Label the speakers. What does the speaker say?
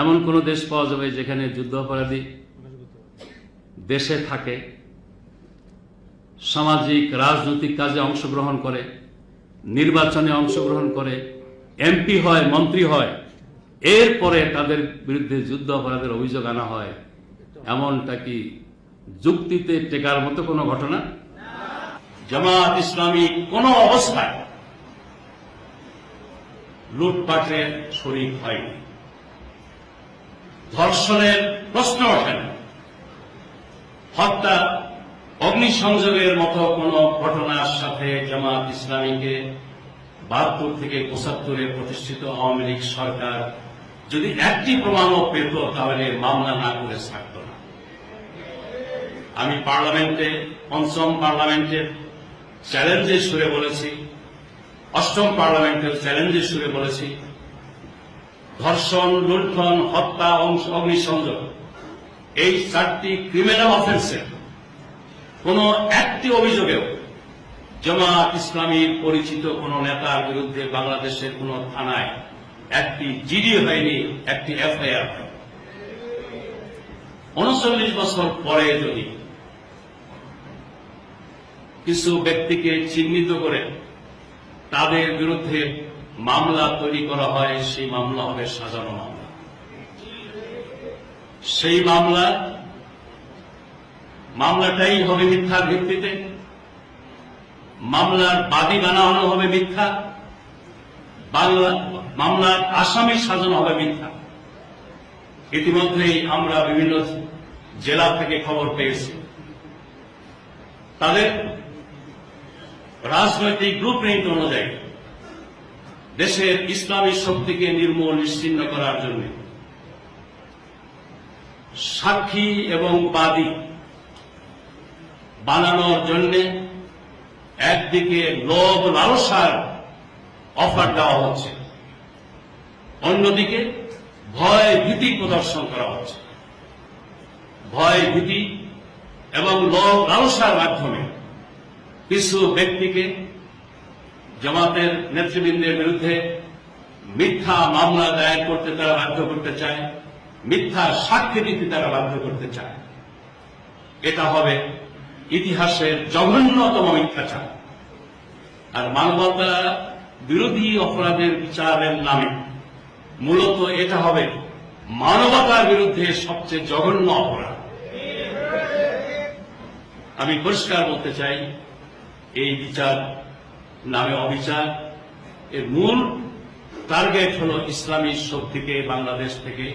Speaker 1: এমন কোন দেশ পাওয়া যাবে যেখানে যুদ্ধাপরাধী দেশে থাকে, সামাজিক রাজনৈতিক কাজে অংশগ্রহণ করে, নির্বাচনে অংশগ্রহণ করে, এমপি হয়, মন্ত্রী হয়, এরপরে তাদের বিরুদ্ধে যুদ্ধ অপরাধের অভিযোগ আনা হয়? এমনটা কি যুক্তিতে টেকার মতো কোনো ঘটনা? জামাত ইসলামী কোন অবস্থায় লুটপাটের শরীক হয়নি, ধর্ষণের প্রশ্ন ওঠে না, হত্যা, অগ্নিসংযোগের মতো কোন ঘটনার সাথে জামাত ইসলামীকে ৭২ থেকে ৭৫ প্রতিষ্ঠিত আওয়ামী লীগ সরকার যদি একটি প্রমাণও পেত তাহলে মামলা না করে থাকত না। আমি পার্লামেন্টে, পঞ্চম পার্লামেন্টের চ্যালেঞ্জের সুরে বলেছি, অষ্টম পার্লামেন্টের চ্যালেঞ্জের সুরে বলেছি, ধর্ষণ, লুণ্ঠন, হত্যা, অগ্নিসংযোগ এই 4টি ক্রিমিনাল অফেন্সের কোন একটি অভিযোগেও জামাত ইসলামীর পরিচিত কোন নেতার বিরুদ্ধে বাংলাদেশের কোন থানায় একটি জিডি হয়নি, একটি এফআইআর হয়নি। ৩৯ বছর পরে যদি কিছু ব্যক্তিকে চিহ্নিত করে তাদের বিরুদ্ধে মামলা তৈরি করা হয়, সেই মামলা হবে সাজানো মামলা। সেই মামলাটাই হবে মিথ্যার ভিত্তিতে, মামলার বাদী বানানো হবে মিথ্যা, মামলার আসামি সাজানো হবে মিথ্যা। ইতিমধ্যেই আমরা বিভিন্ন জেলা থেকে খবর পেয়েছি, তাদের রাজনৈতিক ব্লুপ্রিন্ট অনুযায়ী দেশের ইসলামী শক্তিকে নির্মূল নিশ্চিহ্ন করার জন্য সাক্ষী এবং বাদী বানানোর জন্য একদিকে লোভ লালসার অফার দেওয়া হচ্ছে, অন্যদিকে ভয় ভীতি প্রদর্শন করা হচ্ছে। ভয় ভীতি এবং লোভ লালসার মাধ্যমে কিছু ব্যক্তিকে জামাতের নেতৃবৃন্দের বিরুদ্ধে মিথ্যা মামলা দায়ের করতে তারা বাধ্য করতে চায়, মিথ্যা সাক্ষী দিতে তারা বাধ্য করতে চায়। এটা হবে ইতিহাসের জঘন্যতম মিথ্যাচার। আর মানবতা বিরোধী অপরাধের বিচারের নামে মূলত এটা হবে মানবতার বিরুদ্ধে সবচেয়ে জঘন্য অপরাধ। আমি পরিষ্কার বলতে চাই, এই বিচার নামে অবিচার, এর মূল টার্গেট হল ইসলামী শক্তিকে বাংলাদেশ থেকে